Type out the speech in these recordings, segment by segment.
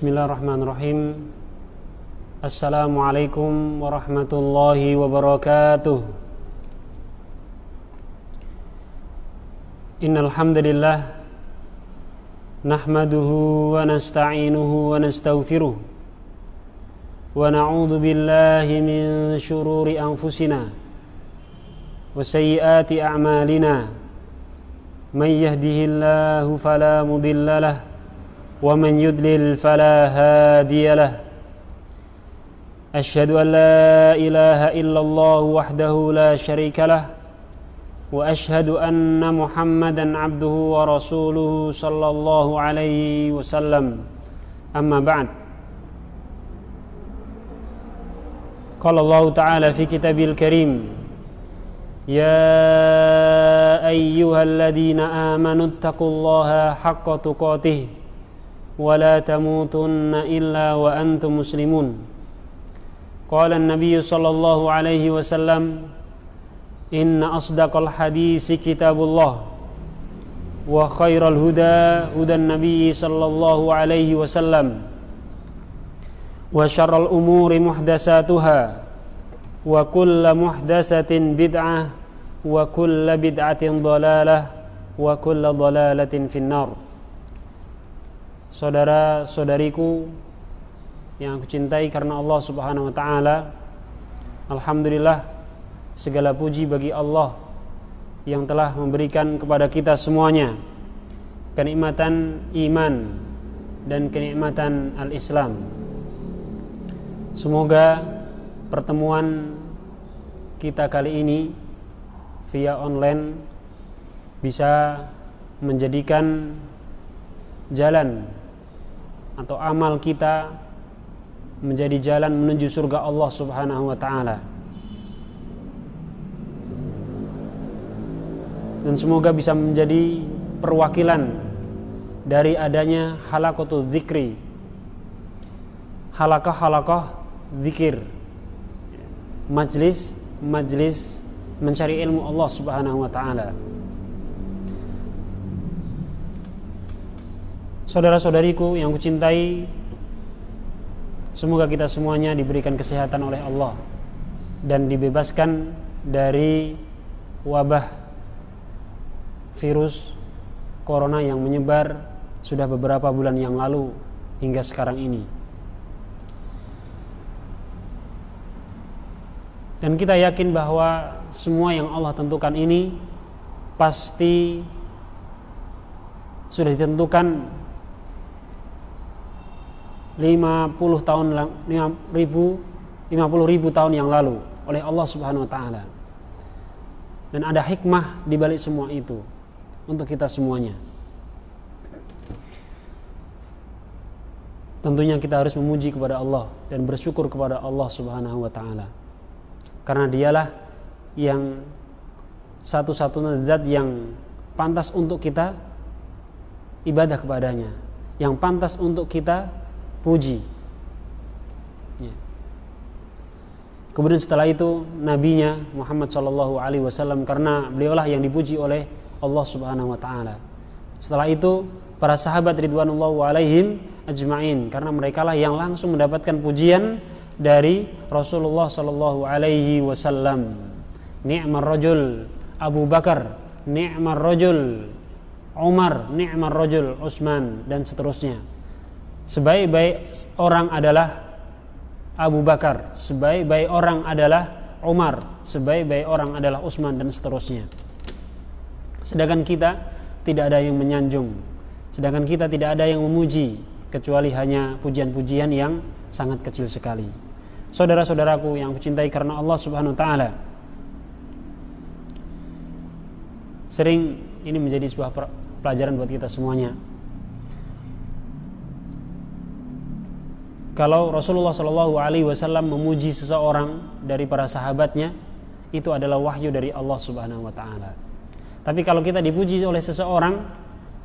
Bismillahirrahmanirrahim. Assalamualaikum warahmatullahi wabarakatuh. Innal hamdalillah nahmaduhu wa nasta'inuhu wa nastaghfiruh wa na'udzu billahi min shururi anfusina wa sayyiati a'malina. May yahdihillahu fala mudilla lahu wa man yudlil fala hadiya lahu. Asyhadu an la ilaha illallah wahdahu la syarika lah wa asyhadu anna Muhammadan abduhu wa rasuluhu sallallahu alaihi wasallam. Amma ba'd. Qala Allah ta'ala fi kitabil karim, ya ayyuhalladzina amanu taqullaha haqqa tuqatih wa la tamutunna illa wa antum muslimun. Qala an-nabiy sallallahu alaihi wasallam, inna asdaqal hadisi kitabullah wa khairal huda hudan nabiy sallallahu alaihi wasallam wa syarrul umuri muhdatsatuha wa kullu muhdatsatin bid'ah wa kullu bid'atin dhalalah wa kullu dhalalatin finnar. Saudara-saudariku yang aku cintai karena Allah Subhanahu wa taala, alhamdulillah, segala puji bagi Allah yang telah memberikan kepada kita semuanya kenikmatan iman dan kenikmatan al-Islam. Semoga pertemuan kita kali ini via online bisa menjadikan jalan atau amal kita menjadi jalan menuju surga Allah Subhanahu wa taala. Dan semoga bisa menjadi perwakilan dari adanya halaqatul dzikri, halaqah zikir, majlis mencari ilmu Allah Subhanahu wa taala. Saudara-saudariku yang kucintai, semoga kita semuanya diberikan kesehatan oleh Allah dan dibebaskan dari wabah virus corona yang menyebar sudah beberapa bulan yang lalu hingga sekarang ini. Dan kita yakin bahwa semua yang Allah tentukan ini pasti sudah ditentukan 50 ribu tahun yang lalu oleh Allah Subhanahu wa taala. Dan ada hikmah di balik semua itu untuk kita semuanya. Tentunya kita harus memuji kepada Allah dan bersyukur kepada Allah Subhanahu wa taala. Karena dialah yang satu-satunya zat yang pantas untuk kita ibadah kepadanya, yang pantas untuk kita puji. Kemudian setelah itu nabinya Muhammad sallallahu alaihi wasallam, karena beliaulah yang dipuji oleh Allah Subhanahu wa taala. Setelah itu para sahabat ridwanullahu alaihim ajma'in, karena merekalah yang langsung mendapatkan pujian dari Rasulullah sallallahu alaihi wasallam. Ni'mar rajul Abu Bakar, ni'mar rajul Umar, ni'mar rajul Utsman, dan seterusnya. Sebaik-baik orang adalah Abu Bakar, sebaik-baik orang adalah Umar, sebaik-baik orang adalah Utsman, dan seterusnya. Sedangkan kita tidak ada yang menyanjung, sedangkan kita tidak ada yang memuji, kecuali hanya pujian-pujian yang sangat kecil sekali. Saudara-saudaraku yang kucintai karena Allah Subhanahu wa taala, sering ini menjadi sebuah pelajaran buat kita semuanya. Kalau Rasulullah Shallallahu Alaihi Wasallam memuji seseorang dari para sahabatnya, itu adalah wahyu dari Allah Subhanahu Wa Taala. Tapi kalau kita dipuji oleh seseorang,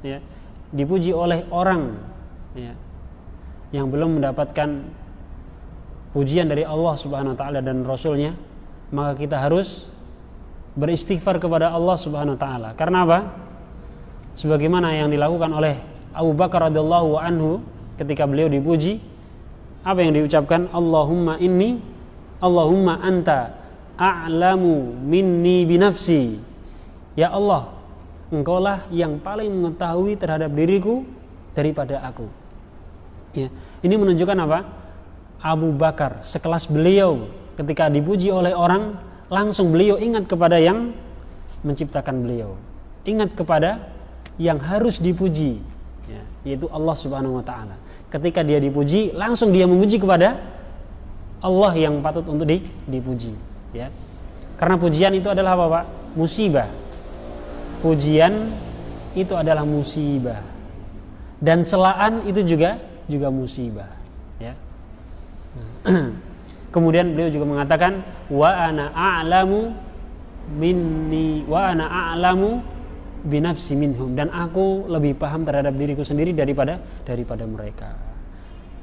ya, dipuji oleh orang, ya, yang belum mendapatkan pujian dari Allah Subhanahu Wa Taala dan Rasulnya, maka kita harus beristighfar kepada Allah Subhanahu Wa Taala. Karena apa? Sebagaimana yang dilakukan oleh Abu Bakar radhiyallahu anhu ketika beliau dipuji, apa yang diucapkan? Allahumma anta a'lamu minni binafsi. Ya Allah, engkaulah yang paling mengetahui terhadap diriku daripada aku. Ya, ini menunjukkan apa? Abu Bakar sekelas beliau ketika dipuji oleh orang, langsung beliau ingat kepada yang menciptakan beliau, ingat kepada yang harus dipuji, ya, yaitu Allah Subhanahu wa Ta'ala. Ketika dia dipuji, langsung dia memuji kepada Allah yang patut untuk dipuji, ya. Karena pujian itu adalah apa, Pak? Musibah. Pujian itu adalah musibah, dan celaan itu juga musibah, ya. Kemudian beliau juga mengatakan wa ana a'lamu binafsi minhum, dan aku lebih paham terhadap diriku sendiri daripada mereka,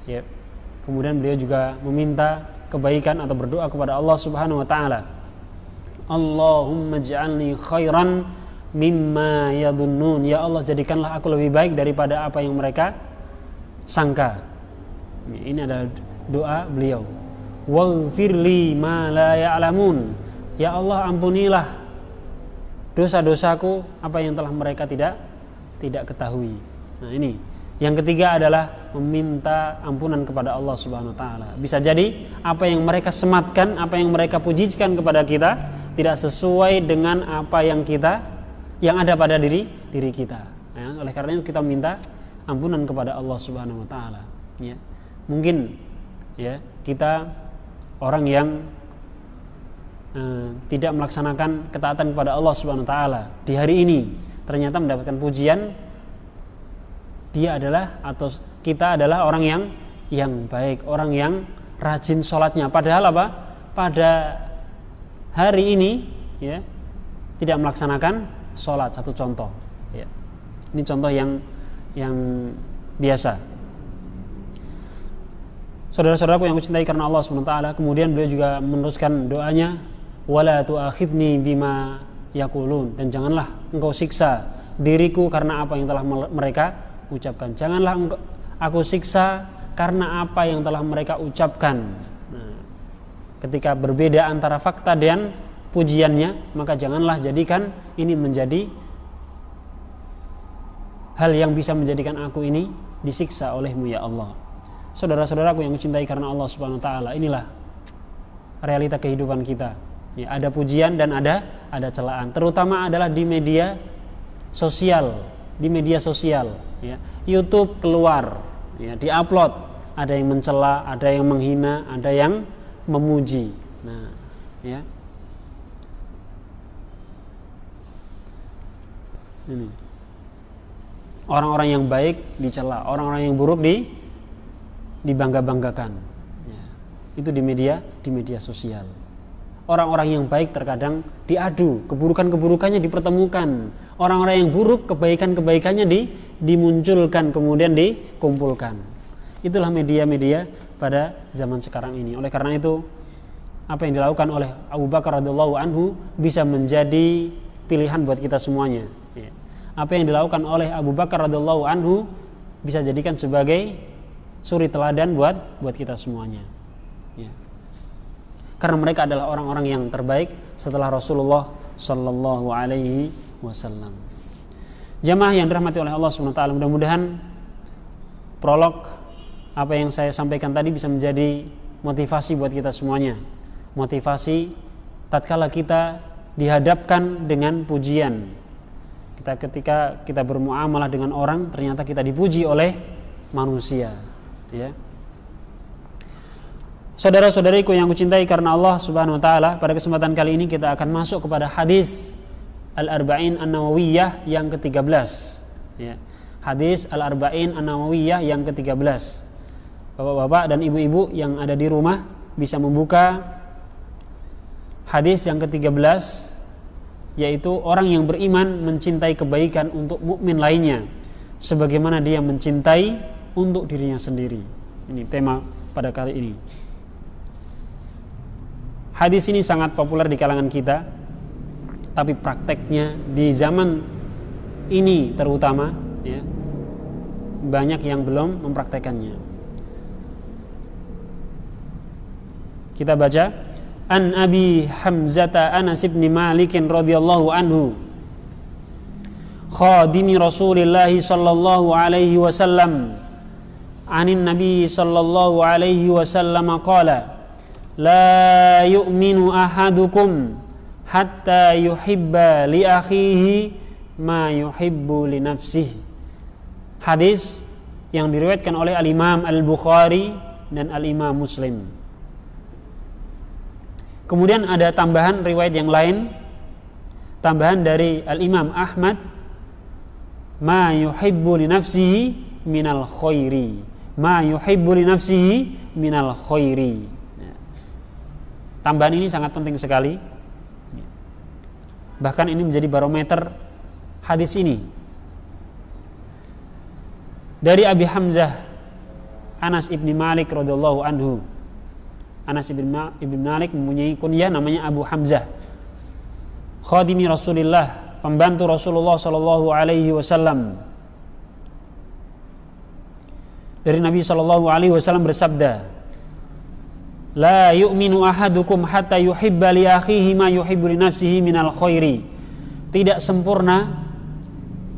ya. Kemudian beliau juga meminta kebaikan atau berdoa kepada Allah Subhanahu wa Ta'ala. Allahumma ij'alni khairan mimma yadunnun. Ya Allah, jadikanlah aku lebih baik daripada apa yang mereka sangka. Ini adalah doa beliau. Waghfirli ma la ya'lamun. Ya Allah, ampunilah dosa-dosaku apa yang telah mereka tidak ketahui. Nah, ini. Yang ketiga adalah meminta ampunan kepada Allah Subhanahu wa Ta'ala. Bisa jadi apa yang mereka sematkan, apa yang mereka pujikan kepada kita tidak sesuai dengan apa yang ada pada diri kita. Ya, oleh karena itu kita minta ampunan kepada Allah Subhanahu wa Ta'ala. Ya. Mungkin ya kita orang yang tidak melaksanakan ketaatan kepada Allah Subhanahu wa Ta'ala di hari ini, ternyata mendapatkan pujian, dia adalah atau kita adalah orang yang baik, orang yang rajin sholatnya. Padahal apa? Pada hari ini ya tidak melaksanakan sholat. Satu contoh, ya. Ini contoh yang biasa. Saudara-saudaraku yang kucintai karena Allah Subhanahu wa Ta'ala, kemudian beliau juga meneruskan doanya, wala tu'akhidni bima yaqulun, dan janganlah engkau siksa diriku karena apa yang telah mereka ucapkan. Janganlah aku siksa karena apa yang telah mereka ucapkan. Nah, ketika berbeda antara fakta dan pujiannya, maka janganlah jadikan ini menjadi hal yang bisa menjadikan aku ini disiksa olehmu ya Allah. Saudara-saudaraku yang mencintai karena Allah Subhanahu wa Ta'ala, inilah realita kehidupan kita. Ya, ada pujian dan ada celaan, terutama adalah di media sosial. Ya. YouTube keluar, ya, diupload, ada yang mencela, ada yang menghina, ada yang memuji. Nah, ya. Ini. Orang-orang yang baik dicela, orang-orang yang buruk dibangga-banggakan. Ya. Itu di media sosial. Orang-orang yang baik terkadang diadu, keburukan-keburukannya dipertemukan. Orang-orang yang buruk, kebaikan-kebaikannya dimunculkan, kemudian dikumpulkan. Itulah media-media pada zaman sekarang ini. Oleh karena itu, apa yang dilakukan oleh Abu Bakar radhiyallahu anhu bisa menjadi pilihan buat kita semuanya. Ya. Apa yang dilakukan oleh Abu Bakar radhiyallahu anhu bisa jadikan sebagai suri teladan buat kita semuanya. Ya. Karena mereka adalah orang-orang yang terbaik setelah Rasulullah sallallahu alaihi wasallam. Jamaah yang dirahmati oleh Allah Subhanahu wa Ta'ala, mudah-mudahan prolog apa yang saya sampaikan tadi bisa menjadi motivasi buat kita semuanya. Motivasi tatkala kita dihadapkan dengan pujian. Ketika kita bermuamalah dengan orang, ternyata kita dipuji oleh manusia, ya. Saudara-saudariku yang kucintai karena Allah Subhanahu wa Ta'ala, pada kesempatan kali ini kita akan masuk kepada hadis Al-Arba'in An-Nawawiyah yang ke-13, ya. Hadis Al-Arba'in An-Nawawiyah yang ke-13. Bapak-bapak dan ibu-ibu yang ada di rumah bisa membuka hadis yang ke-13, yaitu orang yang beriman mencintai kebaikan untuk mukmin lainnya sebagaimana dia mencintai untuk dirinya sendiri. Ini tema pada kali ini. Hadis ini sangat populer di kalangan kita, tapi prakteknya di zaman ini terutama, ya, banyak yang belum mempraktekannya. Kita baca, An Abi Hamzata Anas bin Malik radhiyallahu anhu, khadimi Rasulillah sallallahu alaihi wasallam, anin Nabi sallallahu alaihi wasallam qala, la yu'minu ahadukum hatta yuhibba li akhihi ma yuhibbu li nafsihi. Hadis yang diriwayatkan oleh Al-Imam Al-Bukhari dan Al-Imam Muslim. Kemudian ada tambahan riwayat yang lain, tambahan dari Al-Imam Ahmad, ma yuhibbu li nafsihi minal khairi, ma yuhibbu li nafsihi minal khairi. Tambahan ini sangat penting sekali. Bahkan ini menjadi barometer hadis ini. Dari Abi Hamzah Anas ibn Malik radhiyallahu anhu. Anas ibn Malik mempunyai kunyah namanya Abu Hamzah. Khadimi Rasulillah, pembantu Rasulullah sallallahu alaihi wasallam. Dari Nabi sallallahu alaihi wasallam bersabda, la yu'minu ahadukum hatta yuhibba li akhihi ma yuhibbu li nafsihi minal khairi. Tidak sempurna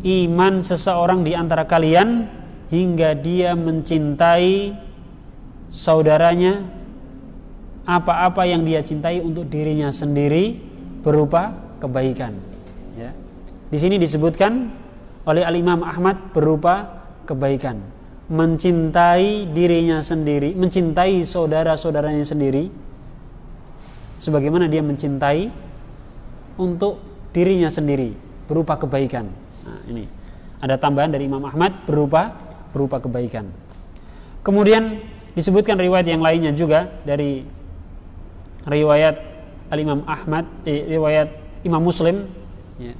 iman seseorang di antara kalian hingga dia mencintai saudaranya apa-apa yang dia cintai untuk dirinya sendiri berupa kebaikan. Ya. Di sini disebutkan oleh Al-Imam Ahmad berupa kebaikan. Mencintai dirinya sendiri, mencintai saudara-saudaranya sendiri sebagaimana dia mencintai untuk dirinya sendiri berupa kebaikan. Nah, ini ada tambahan dari Imam Ahmad berupa kebaikan. Kemudian disebutkan riwayat yang lainnya juga dari riwayat Al-Imam Ahmad, riwayat Imam Muslim, ya,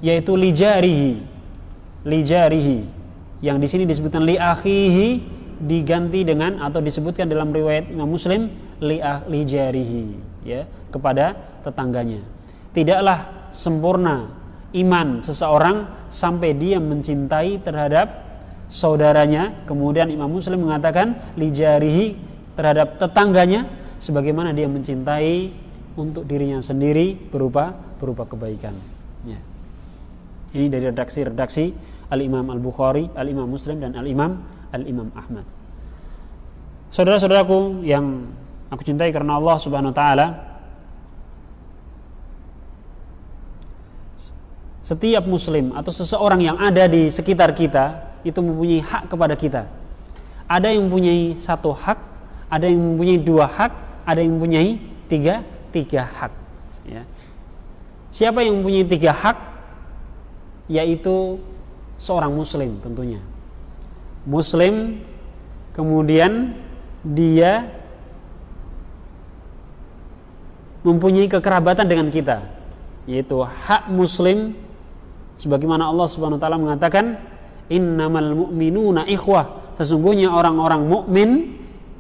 yaitu lijarihi, yang di sini disebutkan li akhihi diganti dengan atau disebutkan dalam riwayat Imam Muslim lijarihi, ya, kepada tetangganya. Tidaklah sempurna iman seseorang sampai dia mencintai terhadap saudaranya. Kemudian Imam Muslim mengatakan lijarihi, terhadap tetangganya sebagaimana dia mencintai untuk dirinya sendiri berupa kebaikan. Ya. Ini dari redaksi Al-Imam Al-Bukhari, Al-Imam Muslim dan Al-Imam Ahmad. Saudara-saudaraku yang aku cintai karena Allah Subhanahu wa taala, setiap muslim atau seseorang yang ada di sekitar kita itu mempunyai hak kepada kita. Ada yang mempunyai satu hak, ada yang mempunyai dua hak, ada yang mempunyai tiga hak. Ya. Siapa yang mempunyai tiga hak? Yaitu seorang muslim tentunya. Muslim, kemudian dia mempunyai kekerabatan dengan kita, yaitu hak muslim sebagaimana Allah Subhanahu wa taala mengatakan innamal mu'minuna ikhwah, sesungguhnya orang-orang mukmin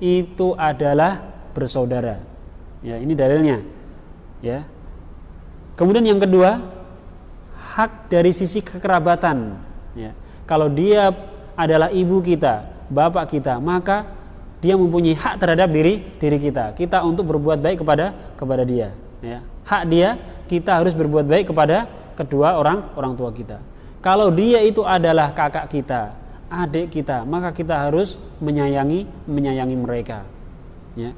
itu adalah bersaudara. Ya, ini dalilnya. Ya. Kemudian yang kedua, hak dari sisi kekerabatan. Ya. Kalau dia adalah ibu kita, bapak kita, maka dia mempunyai hak terhadap diri kita. Kita untuk berbuat baik kepada dia. Ya. Hak dia, kita harus berbuat baik kepada kedua orang tua kita. Kalau dia itu adalah kakak kita, adik kita, maka kita harus menyayangi mereka. Ya.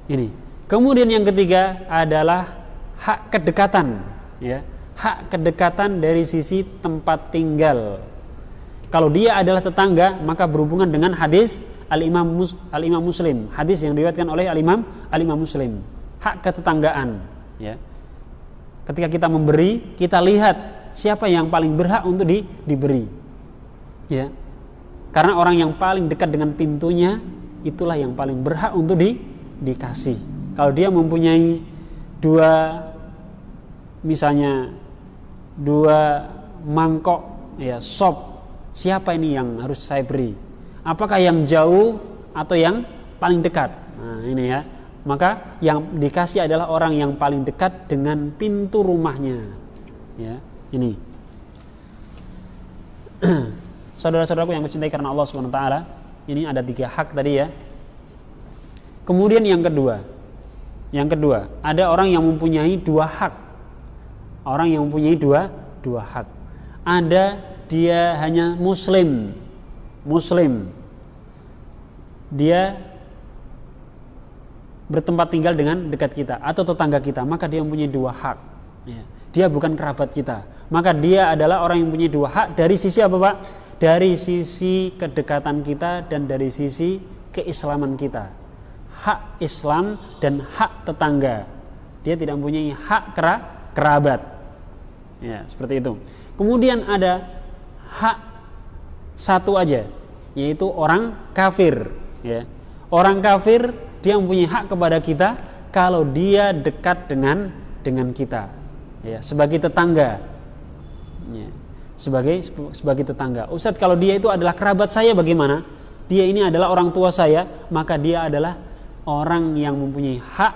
Ini. Kemudian yang ketiga adalah hak kedekatan. Ya. Hak kedekatan dari sisi tempat tinggal. Kalau dia adalah tetangga, maka berhubungan dengan hadis Al-Imam Muslim, hadis yang diriwayatkan oleh Al-Imam Muslim. Hak ketetanggaan. Ya. Ketika kita memberi, kita lihat siapa yang paling berhak untuk diberi. Ya. Karena orang yang paling dekat dengan pintunya itulah yang paling berhak untuk dikasih. Kalau dia mempunyai misalnya dua mangkok ya sop, siapa ini yang harus saya beri? Apakah yang jauh atau yang paling dekat? Nah, ini ya. Maka yang dikasih adalah orang yang paling dekat dengan pintu rumahnya. Ya, ini. Saudara-saudaraku yang mencintai karena Allah Subhanahu wa taala, ini ada 3 hak tadi ya. Kemudian yang kedua, ada orang yang mempunyai 2 hak. Orang yang mempunyai dua hak. Ada dia hanya muslim. Dia bertempat tinggal dengan dekat kita atau tetangga kita, maka dia mempunyai 2 hak. Dia bukan kerabat kita, maka dia adalah orang yang mempunyai 2 hak. Dari sisi apa, Pak? Dari sisi kedekatan kita dan dari sisi keislaman kita. Hak Islam dan hak tetangga. Dia tidak mempunyai hak kerabat. Ya, seperti itu. Kemudian ada hak satu aja, yaitu orang kafir. Ya. Orang kafir dia mempunyai hak kepada kita kalau dia dekat dengan kita, ya, sebagai tetangga. Ya. Sebagai tetangga. Ustadz, kalau dia itu adalah kerabat saya bagaimana? Dia ini adalah orang tua saya, maka dia adalah orang yang mempunyai hak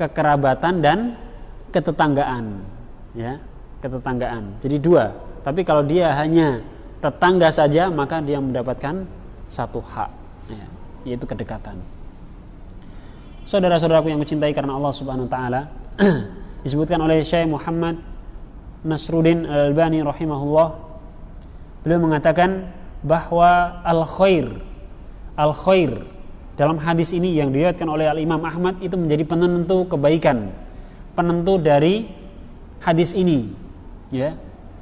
kekerabatan dan ketetanggaan. Ya. Ketetanggaan. Jadi 2. Tapi kalau dia hanya tetangga saja, maka dia mendapatkan 1 hak, ya, yaitu kedekatan. Saudara-saudaraku yang mencintai karena Allah Subhanahu wa taala, disebutkan oleh Syekh Muhammad Nasruddin Al-Albani rahimahullah. Beliau mengatakan bahwa al-khair dalam hadis ini yang diriwayatkan oleh Al-Imam Ahmad itu menjadi penentu kebaikan, penentu dari hadis ini. Ya,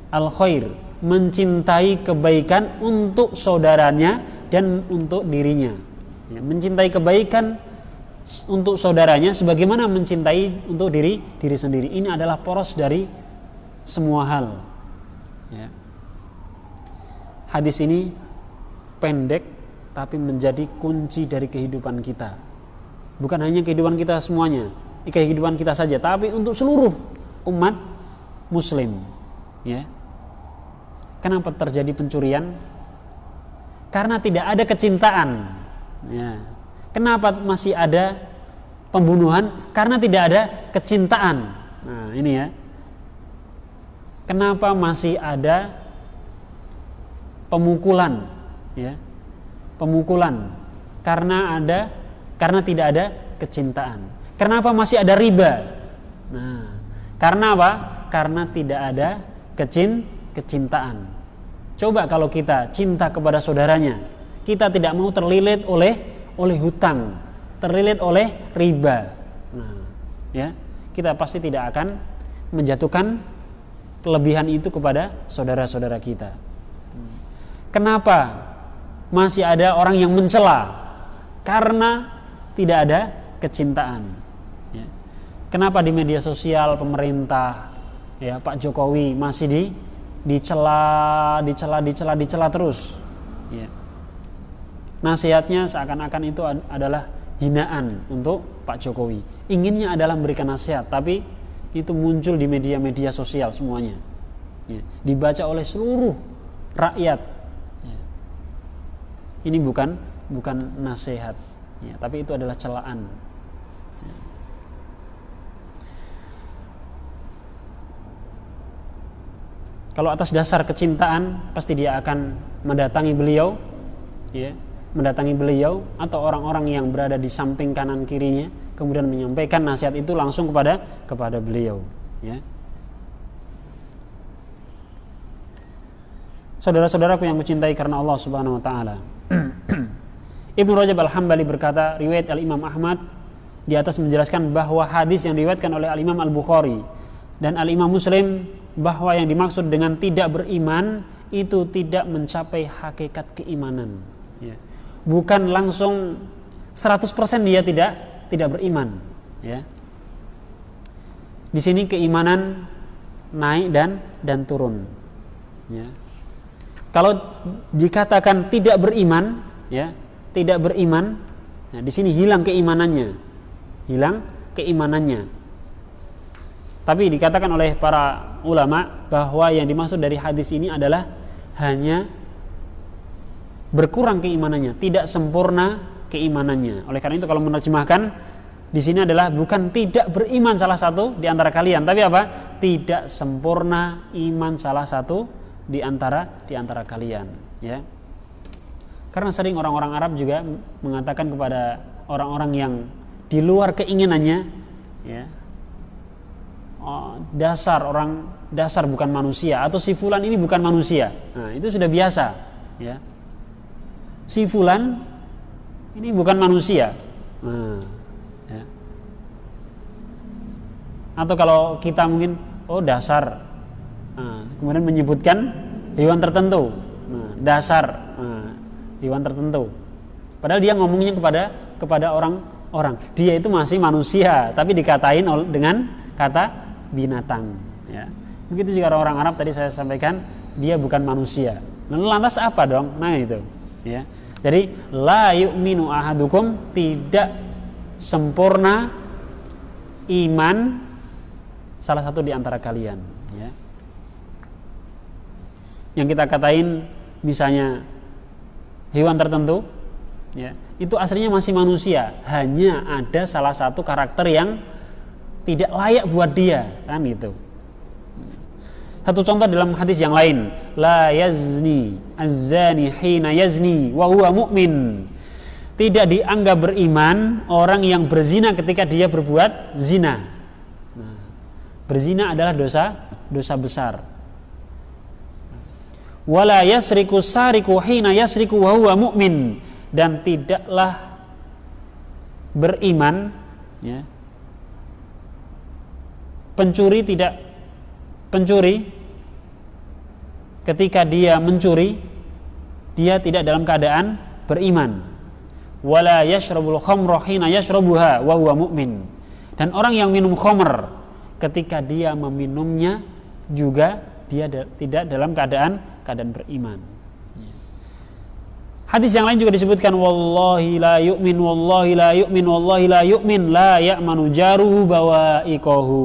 al-khair, mencintai kebaikan untuk saudaranya dan untuk dirinya. Ya, mencintai kebaikan untuk saudaranya sebagaimana mencintai untuk diri sendiri. Ini adalah poros dari semua hal. Ya. Hadis ini pendek tapi menjadi kunci dari kehidupan kita. Bukan hanya kehidupan kita semuanya, kehidupan kita saja, tapi untuk seluruh umat muslim. Ya. Kenapa terjadi pencurian? Karena tidak ada kecintaan. Ya. Kenapa masih ada pembunuhan? Karena tidak ada kecintaan. Nah, ini ya. Kenapa masih ada pemukulan? Ya. Pemukulan karena tidak ada kecintaan. Kenapa masih ada riba? Nah, karena apa? Karena tidak ada kecintaan. Coba kalau kita cinta kepada saudaranya, kita tidak mau terlilit oleh hutang, terlilit oleh riba. Nah, ya, kita pasti tidak akan menjatuhkan kelebihan itu kepada saudara-saudara kita. Kenapa masih ada orang yang mencela? Karena tidak ada kecintaan. Ya. Kenapa di media sosial pemerintah, ya, Pak Jokowi masih dicela terus? Ya. Nasihatnya seakan-akan itu adalah hinaan untuk Pak Jokowi. Inginnya adalah memberikan nasihat, tapi itu muncul di media-media sosial semuanya. Ya. Dibaca oleh seluruh rakyat. Ya. Ini bukan nasihat, ya, tapi itu adalah celaan. Ya. Kalau atas dasar kecintaan, pasti dia akan mendatangi beliau, ya, atau orang-orang yang berada di samping kanan kirinya, kemudian menyampaikan nasihat itu langsung kepada beliau. Ya. Saudara-saudaraku yang mencintai karena Allah Subhanahu Wa Taala, Ibnu Rajab Al-Hambali berkata, riwayat Al-Imam Ahmad di atas menjelaskan bahwa hadis yang diriwayatkan oleh Al-Imam Al-Bukhari dan Al-Imam Muslim bahwa yang dimaksud dengan tidak beriman itu tidak mencapai hakikat keimanan. Ya. Bukan langsung 100% dia tidak beriman. Ya. Di sini keimanan naik dan turun. Ya. Kalau dikatakan tidak beriman, ya, nah di sini hilang keimanannya. Tapi dikatakan oleh para ulama bahwa yang dimaksud dari hadis ini adalah hanya berkurang keimanannya, tidak sempurna keimanannya. Oleh karena itu kalau menerjemahkan di sini adalah bukan tidak beriman salah satu di antara kalian, tapi apa? Tidak sempurna iman salah satu di antara kalian. ya. Karena sering orang-orang Arab juga mengatakan kepada orang-orang yang di luar keinginannya, ya, oh, dasar bukan manusia, atau si fulan ini bukan manusia. Nah, itu sudah biasa, ya. Si fulan ini bukan manusia. Nah, ya. Atau kalau kita mungkin, oh dasar, nah, kemudian menyebutkan hewan tertentu, nah, dasar, nah, hewan tertentu. Padahal dia ngomongnya kepada orang. Dia itu masih manusia, tapi dikatain dengan kata binatang. Ya. Begitu juga orang Arab tadi saya sampaikan, dia bukan manusia. Lantas apa dong? Nah itu. Ya. Jadi la yu'minu ahadukum, tidak sempurna iman salah satu di antara kalian. Ya. Yang kita katain misalnya hewan tertentu, ya, itu aslinya masih manusia, hanya ada salah satu karakter yang tidak layak buat dia, kan gitu. Satu contoh dalam hadis yang lain, la yazni az-zani hina yazni wa huwa mu'min. Tidak dianggap beriman orang yang berzina ketika dia berbuat zina. Nah, berzina adalah dosa besar. Wala yasriku sariku hina yasriku wa huwa mu'min, dan tidaklah beriman, ya, pencuri ketika dia mencuri, dia tidak dalam keadaan beriman. Wala yashrabul khamra hina yashrabuha wa huwa mu'min, dan orang yang minum khamr ketika dia meminumnya juga dia tidak dalam keadaan beriman. Hadis yang lain juga disebutkan, wallahi la yu'min, wallahi la yu'min, wallahi la yu'min, la ya'manu jaruhu bawa'iqahu.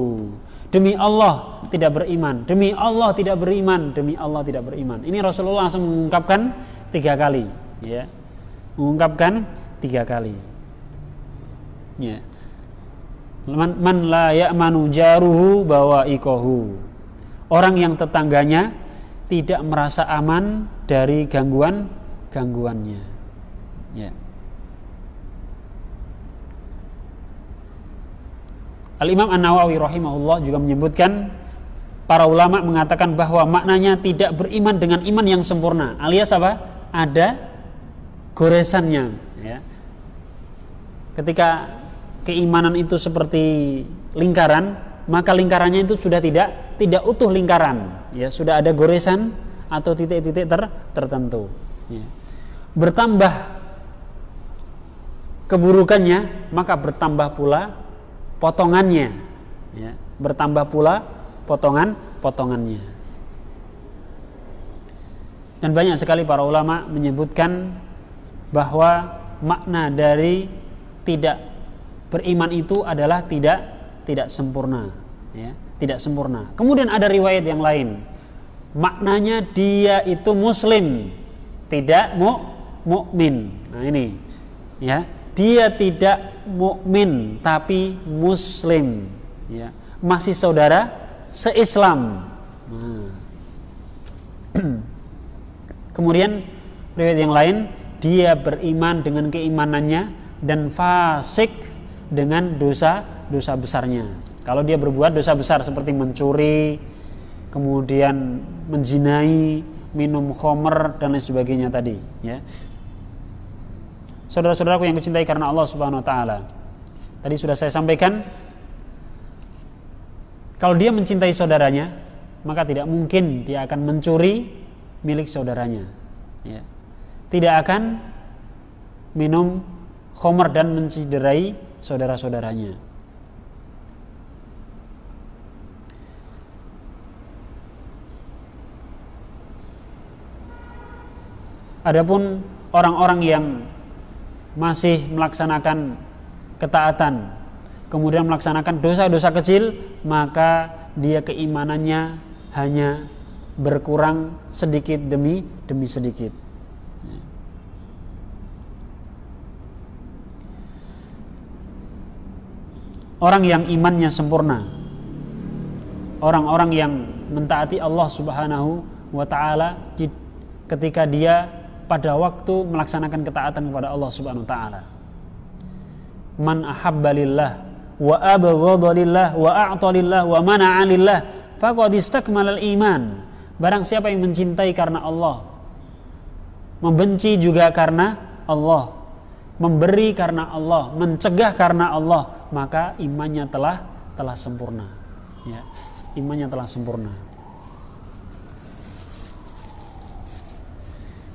Demi Allah tidak beriman, demi Allah tidak beriman, demi Allah tidak beriman. Ini Rasulullah langsung mengungkapkan 3 kali, ya. Mengungkapkan 3 kali. Ya. Man la ya'manu jaruhu bawa'iqahu. Orang yang tetangganya tidak merasa aman dari gangguannya. Ya. Al-Imam An-Nawawi rahimahullah juga menyebutkan, para ulama mengatakan bahwa maknanya tidak beriman dengan iman yang sempurna, alias apa? Ada goresannya, ya. Ketika keimanan itu seperti lingkaran, maka lingkarannya itu sudah tidak utuh lingkaran, ya, sudah ada goresan atau titik-titik tertentu. Ya. Bertambah keburukannya, maka bertambah pula potongannya, ya. Bertambah pula potongannya. Dan banyak sekali para ulama menyebutkan bahwa makna dari tidak beriman itu adalah tidak sempurna, ya, tidak sempurna. Kemudian ada riwayat yang lain, maknanya dia itu muslim, tidak mukmin. Nah ini, ya, dia tidak mukmin tapi muslim, ya, masih saudara se-Islam. Nah. Kemudian riwayat yang lain, dia beriman dengan keimanannya dan fasik dengan dosa besarnya. Kalau dia berbuat dosa besar seperti mencuri, kemudian menzinai, minum khamr dan lain sebagainya tadi, ya. Saudara-saudaraku yang kucintai karena Allah Subhanahu wa taala, tadi sudah saya sampaikan, kalau dia mencintai saudaranya, maka tidak mungkin dia akan mencuri milik saudaranya, ya. Tidak akan minum khamr dan menciderai saudara-saudaranya. Adapun orang-orang yang masih melaksanakan ketaatan, kemudian melaksanakan dosa-dosa kecil, maka dia keimanannya hanya berkurang sedikit demi sedikit. Orang yang imannya sempurna, orang-orang yang mentaati Allah Subhanahu wa taala ketika dia pada waktu melaksanakan ketaatan kepada Allah Subhanahu wa taala. Man ahabba lillah wa abghadha lillah wa a'ta lillah wa mana'a lillah faqad istakmalal iman. Barang siapa yang mencintai karena Allah, membenci juga karena Allah, memberi karena Allah, mencegah karena Allah, maka imannya telah sempurna. Ya, imannya telah sempurna.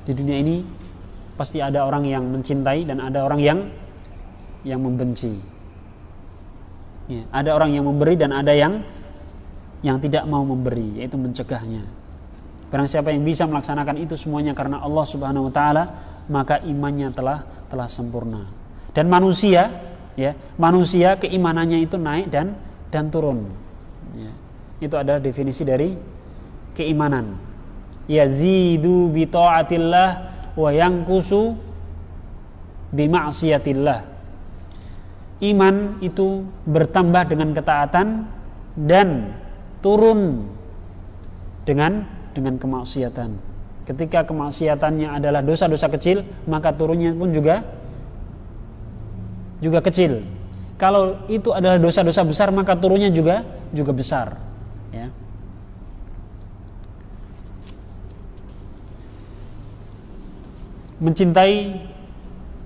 Di dunia ini pasti ada orang yang mencintai dan ada orang yang membenci. Ya, ada orang yang memberi dan ada yang tidak mau memberi, yaitu mencegahnya. Barang siapa yang bisa melaksanakan itu semuanya karena Allah Subhanahu wa taala, maka imannya telah sempurna. Dan manusia, ya, manusia keimanannya itu naik dan turun. Ya, itu adalah definisi dari keimanan. Yazidu bi ta'atillah wa yanqusu bi ma'siyatillah. Iman itu bertambah dengan ketaatan dan turun dengan kemaksiatan. Ketika kemaksiatannya adalah dosa-dosa kecil, maka turunnya pun juga kecil. Kalau itu adalah dosa-dosa besar, maka turunnya juga besar. Ya. Mencintai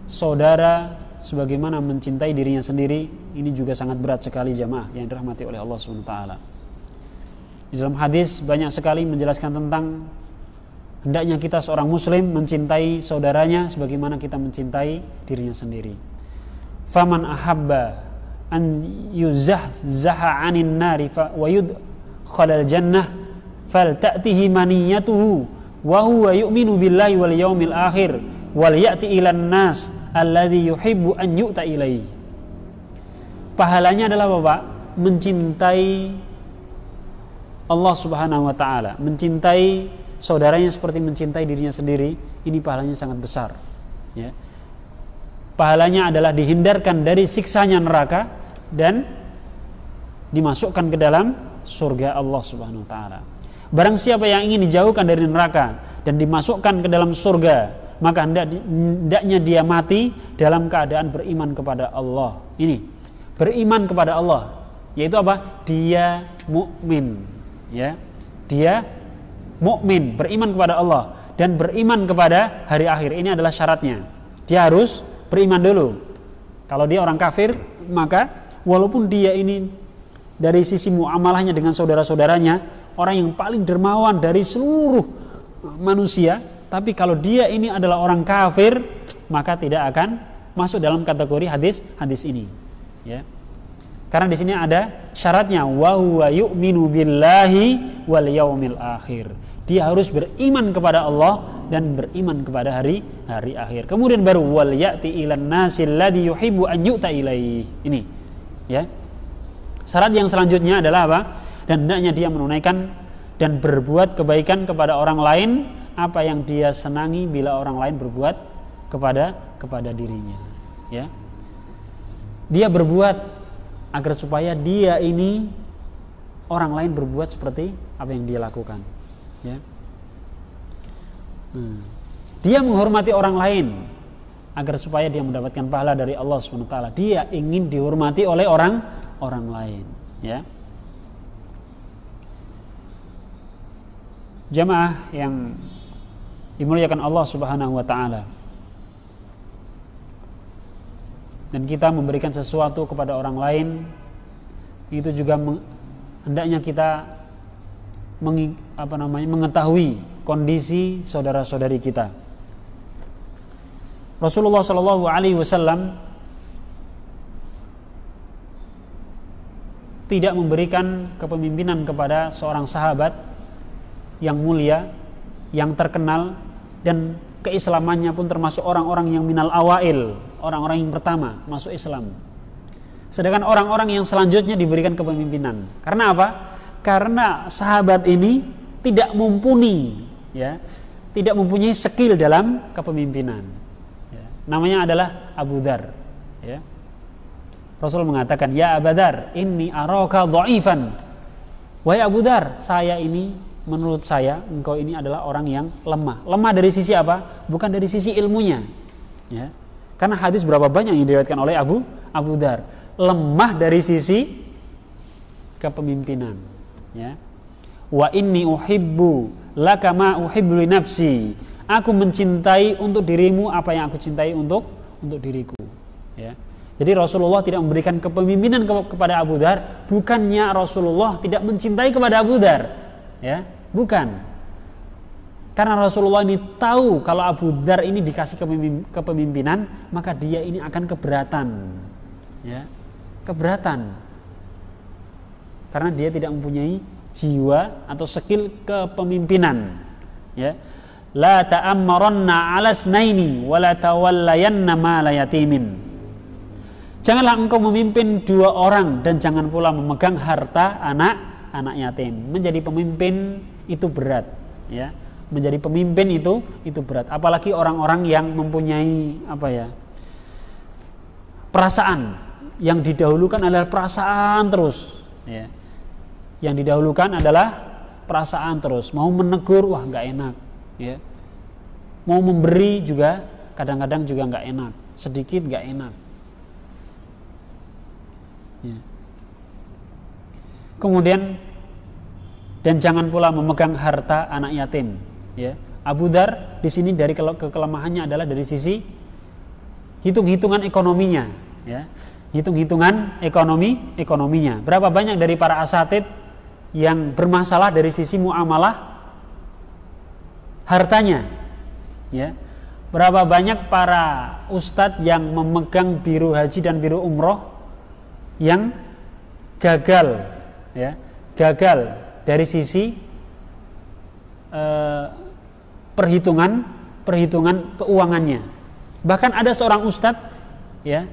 saudara sebagaimana mencintai dirinya sendiri, ini juga sangat berat sekali jamaah yang dirahmati oleh Allah Subhanahu wa taala. Di dalam hadis banyak sekali menjelaskan tentang hendaknya kita seorang muslim mencintai saudaranya sebagaimana kita mencintai dirinya sendiri. Faman ahabba an yuzahzaha 'anil nari wa yudkhalal jannah falta'tihi maniyatuhu wa huwa yu'minu billahi wal yaumil akhir wal ya'ti ilan nas alladhi yuhibbu an yu'ta ilaihi. Pahalanya adalah Bapak mencintai Allah Subhanahu wa taala, mencintai saudaranya seperti mencintai dirinya sendiri, ini pahalanya sangat besar. Ya. Pahalanya adalah dihindarkan dari siksanya neraka dan dimasukkan ke dalam surga Allah Subhanahu wa taala. Barang siapa yang ingin dijauhkan dari neraka dan dimasukkan ke dalam surga, maka hendaknya dia mati dalam keadaan beriman kepada Allah. Ini, beriman kepada Allah, yaitu apa? Dia mukmin. Ya, dia mukmin, beriman kepada Allah dan beriman kepada hari akhir. Ini adalah syaratnya. Dia harus beriman dulu. Kalau dia orang kafir, maka walaupun dia ini dari sisi muamalahnya dengan saudara-saudaranya orang yang paling dermawan dari seluruh manusia, tapi kalau dia ini adalah orang kafir, maka tidak akan masuk dalam kategori hadis ini. Ya. Karena di sini ada syaratnya, wa huwa yu'minu billahi wal yaumil akhir. Dia harus beriman kepada Allah dan beriman kepada hari akhir. Kemudian baru wal ya'ti ilan nasil ladzi yuhibbu an yu'ta ilaihi. Ini, ya. Syarat yang selanjutnya adalah apa? Dan hendaknya dia menunaikan dan berbuat kebaikan kepada orang lain apa yang dia senangi bila orang lain berbuat kepada dirinya. Ya. Dia berbuat agar supaya dia ini orang lain berbuat seperti apa yang dia lakukan. Ya. Dia menghormati orang lain agar supaya dia mendapatkan pahala dari Allah SWT. Dia ingin dihormati oleh orang lain. Ya. Jamaah yang dimuliakan Allah Subhanahu wa taala. Dan kita memberikan sesuatu kepada orang lain, itu juga hendaknya kita mengetahui kondisi saudara-saudari kita. Rasulullah Shallallahu Alaihi Wasallam tidak memberikan kepemimpinan kepada seorang sahabat yang mulia, yang terkenal, dan keislamannya pun termasuk orang-orang yang minal awail, orang-orang yang pertama masuk Islam. Sedangkan orang-orang yang selanjutnya diberikan kepemimpinan. Karena apa? Karena sahabat ini tidak mumpuni, ya, tidak mempunyai skill dalam kepemimpinan. Ya. Namanya adalah Abu Dzar. Ya. Rasul mengatakan, ya Abu Dzar, inni araka dha'ifan. Wahai Abu Dzar, saya ini menurut saya engkau ini adalah orang yang lemah. Lemah dari sisi apa? Bukan dari sisi ilmunya, ya. Karena hadis berapa banyak yang diriwayatkan oleh Abu Dar. Lemah dari sisi kepemimpinan, ya. Wa inni uhibbu laka ma uhibbu li nafsi. Aku mencintai untuk dirimu apa yang aku cintai untuk diriku, ya. Jadi Rasulullah tidak memberikan kepemimpinan kepada Abu Dar, bukannya Rasulullah tidak mencintai kepada Abu Dar, ya, bukan. Karena Rasulullah ini tahu kalau Abu Dar ini dikasih kepemimpinan, maka dia ini akan keberatan, ya, keberatan. Karena dia tidak mempunyai jiwa atau skill kepemimpinan, ya. La ta'ammaranna 'ala snaini wa la tawallayanna ma la yatimin. Janganlah engkau memimpin 2 orang dan jangan pula memegang harta anak yatim. Menjadi pemimpin itu berat, ya. Menjadi pemimpin itu berat, apalagi orang-orang yang mempunyai perasaan. Yang didahulukan adalah perasaan terus, ya. Yang didahulukan adalah perasaan terus. Mau menegur, wah nggak enak, ya. Mau memberi juga kadang-kadang juga nggak enak, sedikit nggak enak, ya. Kemudian dan jangan pula memegang harta anak yatim, ya. Abu Dar di sini dari kekelemahannya adalah dari sisi hitung-hitungan ekonominya, ya. Hitung-hitungan ekonominya. Berapa banyak dari para asatid yang bermasalah dari sisi muamalah hartanya, ya. Berapa banyak para ustadz yang memegang biru haji dan biru umroh yang gagal, ya, gagal dari sisi perhitungan keuangannya. Bahkan ada seorang ustadz, ya,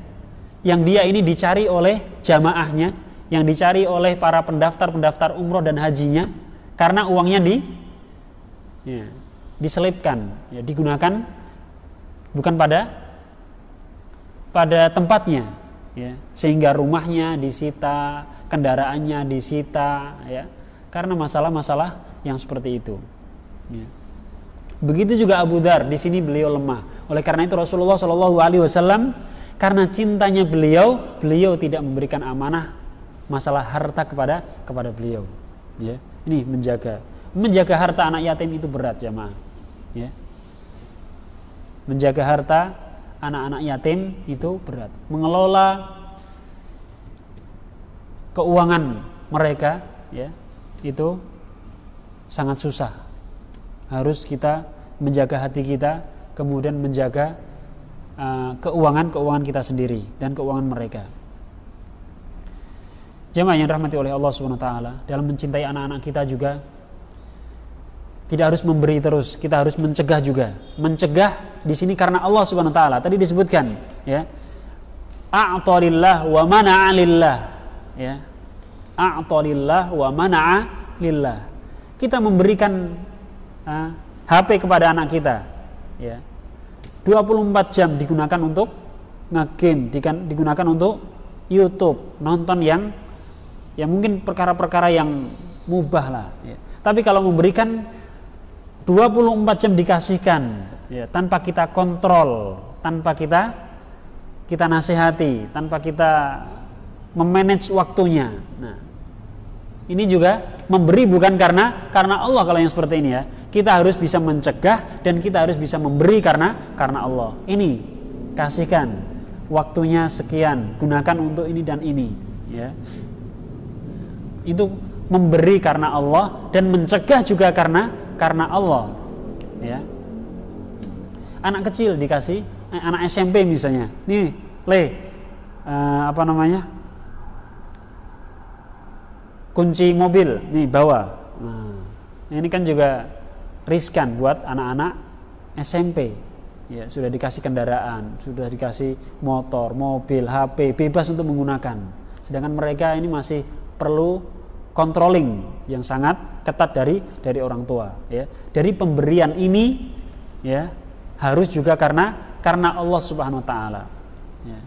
yang dia ini dicari oleh jamaahnya, yang dicari oleh para pendaftar umroh dan hajinya, karena uangnya diselipkan, ya, digunakan bukan pada tempatnya, ya, sehingga rumahnya disita, kendaraannya disita, ya, karena masalah-masalah yang seperti itu, ya. Begitu juga Abu Dar, di sini beliau lemah. Oleh karena itu Rasulullah SAW, karena cintanya beliau tidak memberikan amanah masalah harta kepada beliau, ya. Ini menjaga harta anak yatim itu berat, jamaah, ya. Menjaga harta anak-anak yatim itu berat. Mengelola keuangan mereka, ya, itu sangat susah. Harus kita menjaga hati kita, kemudian menjaga keuangan kita sendiri dan keuangan mereka. Jemaah yang dirahmati oleh Allah Subhanahu wa taala, dalam mencintai anak-anak kita juga tidak harus memberi terus, kita harus mencegah juga. Mencegah di sini karena Allah Subhanahu wa taala. Tadi disebutkan, ya. A'talillah wa mana'a lillah, ya. A'talillah wa mana'a lillah. Kita memberikan HP kepada anak kita, ya. 24 jam digunakan untuk nge-game, digunakan untuk YouTube, nonton yang mungkin perkara-perkara yang mubah lah, ya. Tapi kalau memberikan 24 jam dikasihkan, ya, tanpa kita kontrol, tanpa kita nasihati, tanpa kita memanage waktunya. Nah, ini juga memberi bukan karena Allah. Kalau yang seperti ini, ya, kita harus bisa mencegah dan kita harus bisa memberi karena Allah. Ini kasihkan waktunya sekian, gunakan untuk ini dan ini, ya. Itu memberi karena Allah dan mencegah juga karena Allah, ya. Anak kecil dikasih, anak SMP misalnya, nih, kunci mobil, nih bawa. Nah, ini kan juga riskan buat anak-anak SMP, ya. Sudah dikasih kendaraan, sudah dikasih motor, mobil, HP, bebas untuk menggunakan. Sedangkan mereka ini masih perlu controlling yang sangat ketat dari orang tua, ya. Dari pemberian ini, ya, harus juga karena Allah Subhanahu wa taala, ya.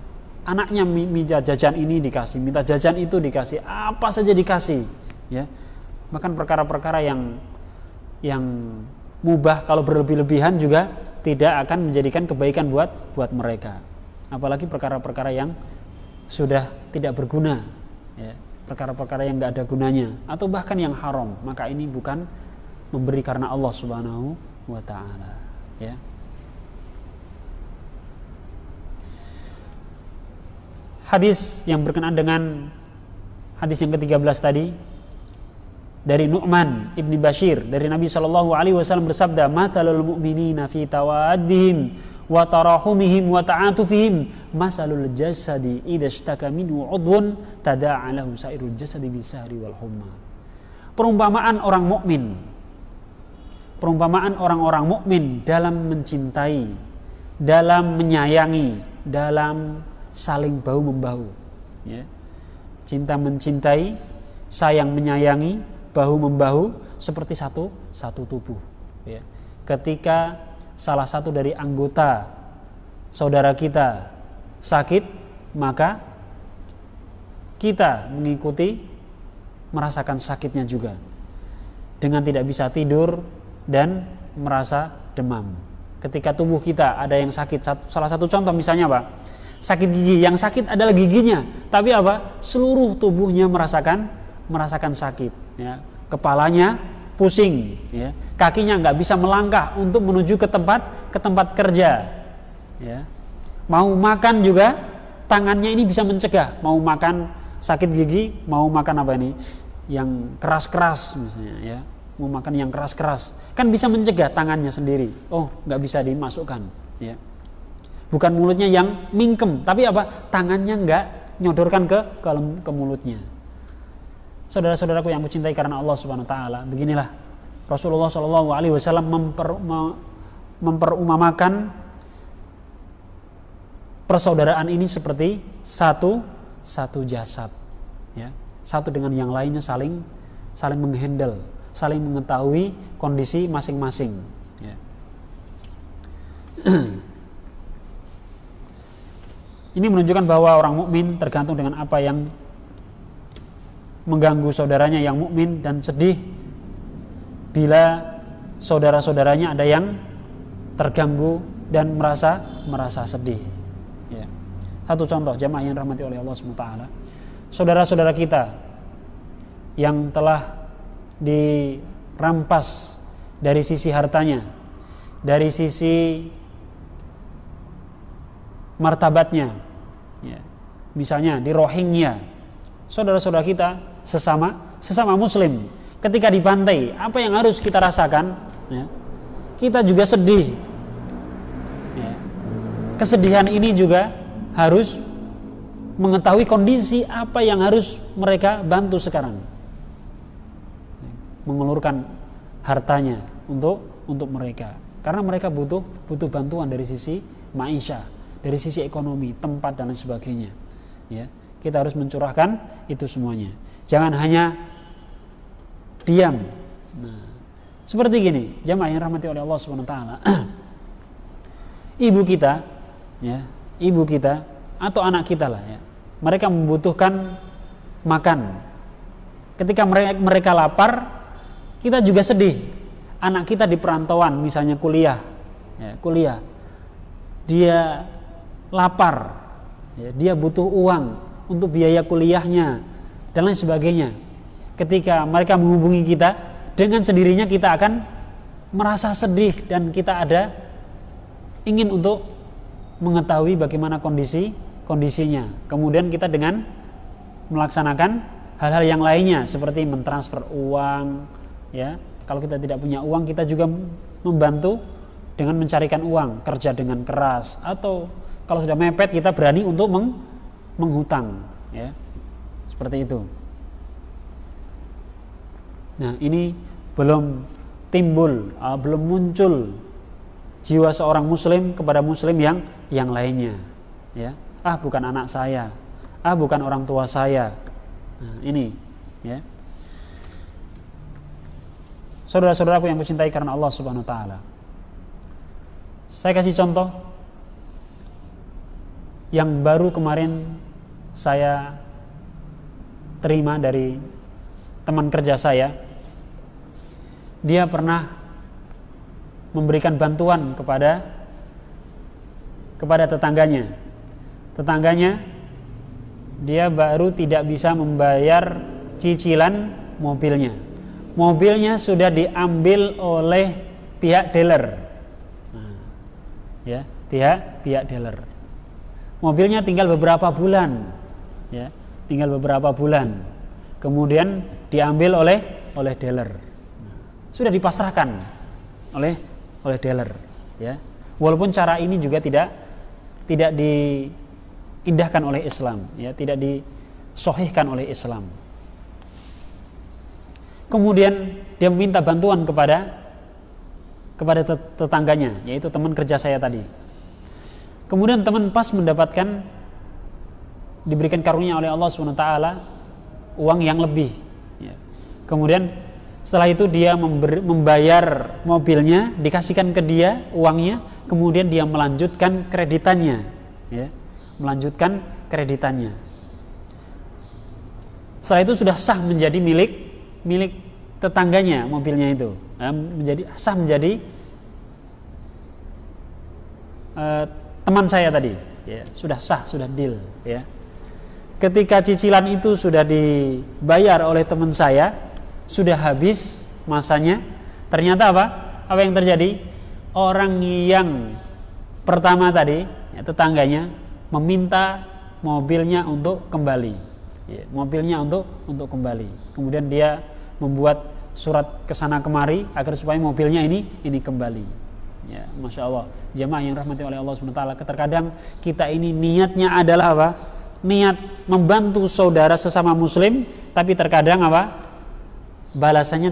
Anaknya minta jajan ini dikasih, minta jajan itu dikasih, apa saja dikasih, ya. Bahkan perkara-perkara yang yang mubah kalau berlebih-lebihan juga tidak akan menjadikan kebaikan buat mereka. Apalagi perkara-perkara yang sudah tidak berguna, ya, perkara-perkara yang nggak ada gunanya atau bahkan yang haram, maka ini bukan memberi karena Allah Subhanahu wa taala, ya. Hadis yang berkenaan dengan hadis yang ke-13 tadi dari Nu'man ibni Bashir dari Nabi SAW bersabda, matalul mu'minina fi tawaddihim wa tarahumihim wa ta'atufihim masalul jasadi idza ishtaka minhu 'udwun tada'a lahu sairul jasadi bisahri wal humma. Perumpamaan orang mukmin, perumpamaan orang-orang mukmin dalam mencintai, dalam menyayangi, dalam saling bahu membahu, ya. Cinta mencintai, sayang menyayangi, bahu membahu seperti satu tubuh, ya. Ketika salah satu dari anggota saudara kita sakit, maka kita mengikuti merasakan sakitnya juga dengan tidak bisa tidur dan merasa demam. Ketika tubuh kita ada yang sakit, salah satu contoh misalnya apa? Sakit gigi, yang sakit adalah giginya, tapi apa? Seluruh tubuhnya merasakan sakit, ya. Kepalanya pusing, ya. Kakinya nggak bisa melangkah untuk menuju ke tempat kerja, ya. Mau makan juga tangannya ini bisa mencegah, mau makan sakit gigi, mau makan apa ini yang keras-keras misalnya, ya, mau makan yang keras-keras kan bisa mencegah tangannya sendiri, oh nggak bisa dimasukkan, ya. Bukan mulutnya yang mingkem, tapi apa? Tangannya nggak nyodorkan ke mulutnya. Saudara-saudaraku yang mencintai karena Allah Subhanahu wa taala, beginilah Rasulullah SAW memperumamakan persaudaraan ini seperti satu jasad, ya. Satu dengan yang lainnya saling menghandle, saling mengetahui kondisi masing-masing, ya. Ini menunjukkan bahwa orang mukmin tergantung dengan apa yang mengganggu saudaranya yang mukmin dan sedih bila saudara-saudaranya ada yang terganggu dan merasa sedih, ya. Satu contoh jamaah yang dirahmati oleh Allah SWT, saudara-saudara kita yang telah dirampas dari sisi hartanya, dari sisi martabatnya, ya. Misalnya di Rohingya, saudara-saudara kita sesama muslim ketika dibantai, apa yang harus kita rasakan, ya? Kita juga sedih, ya. Kesedihan ini juga harus mengetahui kondisi apa yang harus mereka bantu sekarang, mengulurkan hartanya untuk mereka, karena mereka butuh bantuan dari sisi maisha, dari sisi ekonomi, tempat dan lain sebagainya, ya. Kita harus mencurahkan itu semuanya. Jangan hanya diam. Nah, seperti gini, jamaah yang rahmati oleh Allah Subhanahu wa taala. Ibu kita, ya, ibu kita atau anak kita lah, ya. Mereka membutuhkan makan. Ketika mereka lapar, kita juga sedih. Anak kita di perantauan, misalnya kuliah, ya, dia lapar, ya, dia butuh uang untuk biaya kuliahnya dan lain sebagainya. Ketika mereka menghubungi kita, dengan sendirinya kita akan merasa sedih dan kita ingin untuk mengetahui bagaimana kondisinya. Kemudian kita dengan melaksanakan hal-hal yang lainnya seperti mentransfer uang, ya. Kalau kita tidak punya uang, kita juga membantu dengan mencarikan uang, kerja dengan keras, atau kalau sudah mepet kita berani untuk menghutang, ya. Seperti itu. Nah, ini belum muncul jiwa seorang muslim kepada muslim yang lainnya, ya. Bukan anak saya, bukan orang tua saya. Nah, ini, ya. Saudara-saudaraku yang kucintai karena Allah Subhanahu wa taala. Saya kasih contoh yang baru kemarin saya terima dari teman kerja saya. dia pernah memberikan bantuan kepada tetangganya. Tetangganya dia baru tidak bisa membayar cicilan mobilnya. Mobilnya sudah diambil oleh pihak dealer. Nah, ya, pihak dealer. Mobilnya tinggal beberapa bulan. Ya, tinggal beberapa bulan. Kemudian diambil oleh dealer. Sudah dipasrahkan oleh dealer, ya. Walaupun cara ini juga tidak diindahkan oleh Islam, ya, tidak disohihkan oleh Islam. Kemudian dia meminta bantuan kepada tetangganya, yaitu teman kerja saya tadi. Kemudian teman pas mendapatkan, diberikan karunia oleh Allah SWT uang yang lebih, ya. Kemudian setelah itu dia membayar mobilnya, dikasihkan ke dia uangnya, kemudian dia melanjutkan kreditannya, ya, melanjutkan kreditannya. Setelah itu sudah sah menjadi milik tetangganya mobilnya itu, menjadi teman saya tadi, ya, sudah sah, sudah deal, ya. Ketika cicilan itu sudah dibayar oleh teman saya, sudah habis masanya, ternyata apa yang terjadi? Orang yang pertama tadi, ya, tetangganya meminta mobilnya untuk kembali, ya, mobilnya untuk kembali. Kemudian dia membuat surat kesana kemari agar supaya mobilnya ini kembali. Ya, Masya Allah, jamaah yang rahmati oleh Allah SWT. Terkadang kita ini niatnya adalah apa? Niat membantu saudara sesama muslim, tapi terkadang apa? Balasannya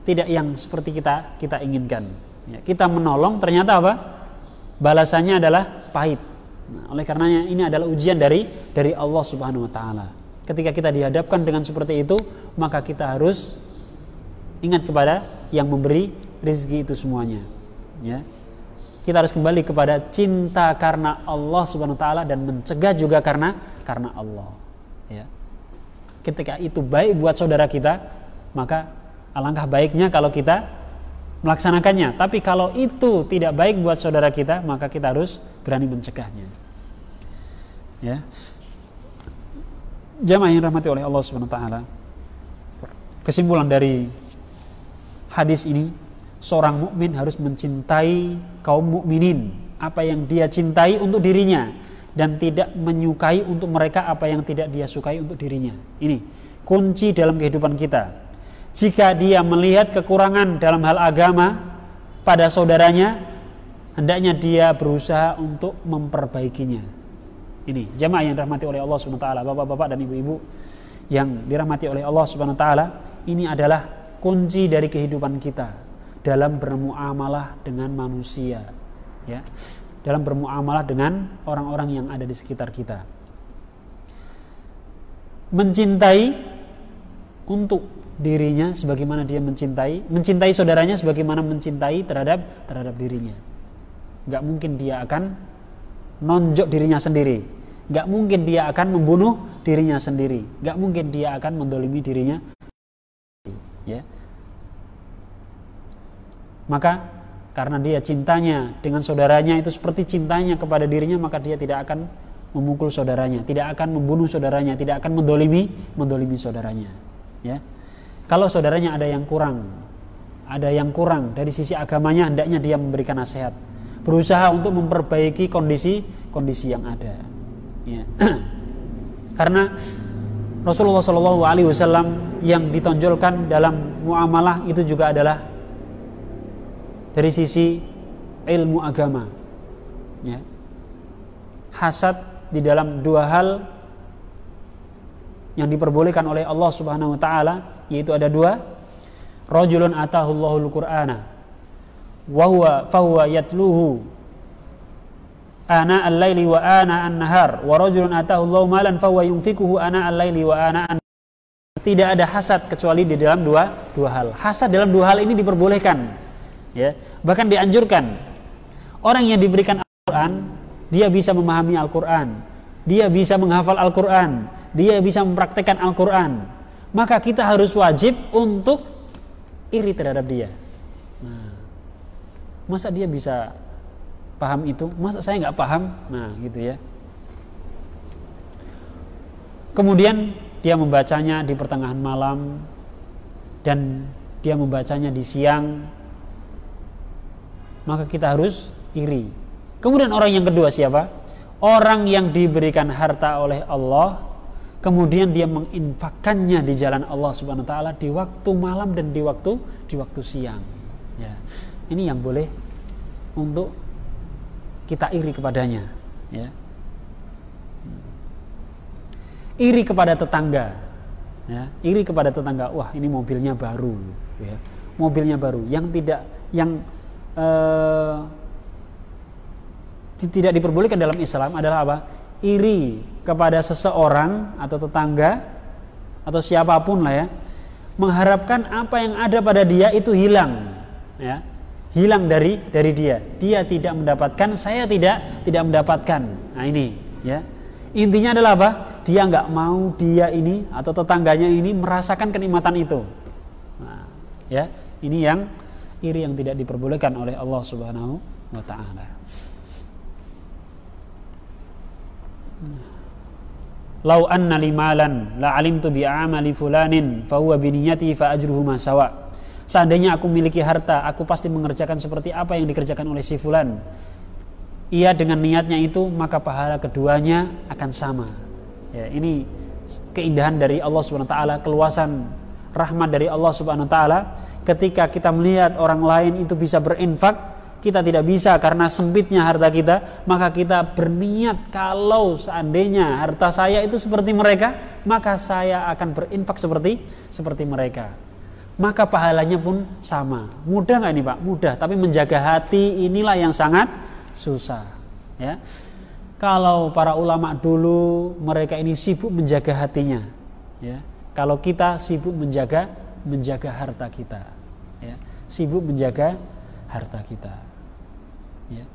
tidak yang seperti kita inginkan. Ya, kita menolong, ternyata apa? Balasannya adalah pahit. Nah, oleh karenanya ini adalah ujian dari Allah Subhanahu Wa Taala. Ketika kita dihadapkan dengan seperti itu, maka kita harus ingat kepada yang memberi rezeki itu semuanya. Ya, kita harus kembali kepada cinta karena Allah Subhanahu Wa Taala dan mencegah juga karena Allah. Ya, ketika itu baik buat saudara kita, maka alangkah baiknya kalau kita melaksanakannya. Tapi kalau itu tidak baik buat saudara kita, maka kita harus berani mencegahnya. Ya. Jamaah yang rahmati oleh Allah Subhanahu wa taala. Kesimpulan dari hadis ini, seorang mukmin harus mencintai kaum mukminin apa yang dia cintai untuk dirinya dan tidak menyukai untuk mereka apa yang tidak dia sukai untuk dirinya. Ini kunci dalam kehidupan kita. Jika dia melihat kekurangan dalam hal agama pada saudaranya, hendaknya dia berusaha untuk memperbaikinya. Ini jamaah yang dirahmati oleh Allah Subhanahu wa taala, bapak-bapak dan ibu-ibu yang dirahmati oleh Allah Subhanahu wa taala, ini adalah kunci dari kehidupan kita dalam bermuamalah dengan manusia, ya. Dalam bermuamalah dengan orang-orang yang ada di sekitar kita. Mencintai untuk dirinya sebagaimana dia mencintai saudaranya sebagaimana mencintai terhadap dirinya. Gak mungkin dia akan nonjok dirinya sendiri, gak mungkin dia akan membunuh dirinya sendiri, gak mungkin dia akan mendolimi dirinya, ya. Maka karena dia cintanya dengan saudaranya itu seperti cintanya kepada dirinya, maka dia tidak akan memukul saudaranya, tidak akan membunuh saudaranya, tidak akan mendolimi saudaranya, ya. Kalau saudaranya ada yang kurang dari sisi agamanya, hendaknya dia memberikan nasihat, berusaha untuk memperbaiki kondisi yang ada, ya. Karena Rasulullah SAW yang ditonjolkan dalam muamalah itu juga adalah dari sisi ilmu agama, ya. Hasad di dalam dua hal yang diperbolehkan oleh Allah Subhanahu wa taala, yaitu ada dua. Rajulun atahullahul Qur'ana wa huwa yatluhu ana al-laili wa ana an-nahar wa rajulun atahullahu malan fa huwa yunfikuhu ana al-laili wa ana an. Tidak ada hasad kecuali di dalam dua hal. Hasad dalam dua hal ini diperbolehkan, ya. Bahkan dianjurkan. Orang yang diberikan Al-Qur'an, dia bisa memahami Al-Qur'an, dia bisa menghafal Al-Qur'an, dia bisa mempraktekkan Al-Qur'an. Maka kita harus wajib untuk iri terhadap dia. Nah, masa dia bisa paham itu, masa saya nggak paham? Nah, gitu ya. Kemudian dia membacanya di pertengahan malam dan dia membacanya di siang, maka kita harus iri. Kemudian orang yang kedua siapa? Orang yang diberikan harta oleh Allah, kemudian dia menginfakkannya di jalan Allah Subhanahu wa taala di waktu malam dan di waktu siang. Ya. Ini yang boleh untuk kita iri kepadanya, ya. Iri kepada tetangga, ya. Iri kepada tetangga, wah ini mobilnya baru, ya. Mobilnya baru, yang tidak diperbolehkan dalam Islam adalah apa? Iri kepada seseorang atau tetangga atau siapapun lah, ya, mengharapkan apa yang ada pada dia itu hilang, ya. Hilang dari dia. Dia tidak mendapatkan, saya tidak mendapatkan. Nah ini, ya. Intinya adalah apa? Dia nggak mau dia ini atau tetangganya ini merasakan kenikmatan itu. Nah, ya, ini yang iri yang tidak diperbolehkan oleh Allah Subhanahu wa taala. Lau anna li malan la alimtu bi amali fulanin fa huwa bi niyyati fa ajruhu ma sawa. Seandainya aku memiliki harta, aku pasti mengerjakan seperti apa yang dikerjakan oleh si fulan. Ia dengan niatnya itu, maka pahala keduanya akan sama. Ya, ini keindahan dari Allah Subhanahu wa taala, keluasan rahmat dari Allah Subhanahu wa taala. Ketika kita melihat orang lain itu bisa berinfak, kita tidak bisa karena sempitnya harta kita, maka kita berniat kalau seandainya harta saya itu seperti mereka, maka saya akan berinfak seperti mereka. Maka pahalanya pun sama. Mudah nggak ini Pak? Mudah, tapi menjaga hati inilah yang sangat susah, ya. Kalau para ulama dulu mereka ini sibuk menjaga hatinya, ya. Kalau kita sibuk menjaga harta kita, ya. Sibuk menjaga harta kita, ya.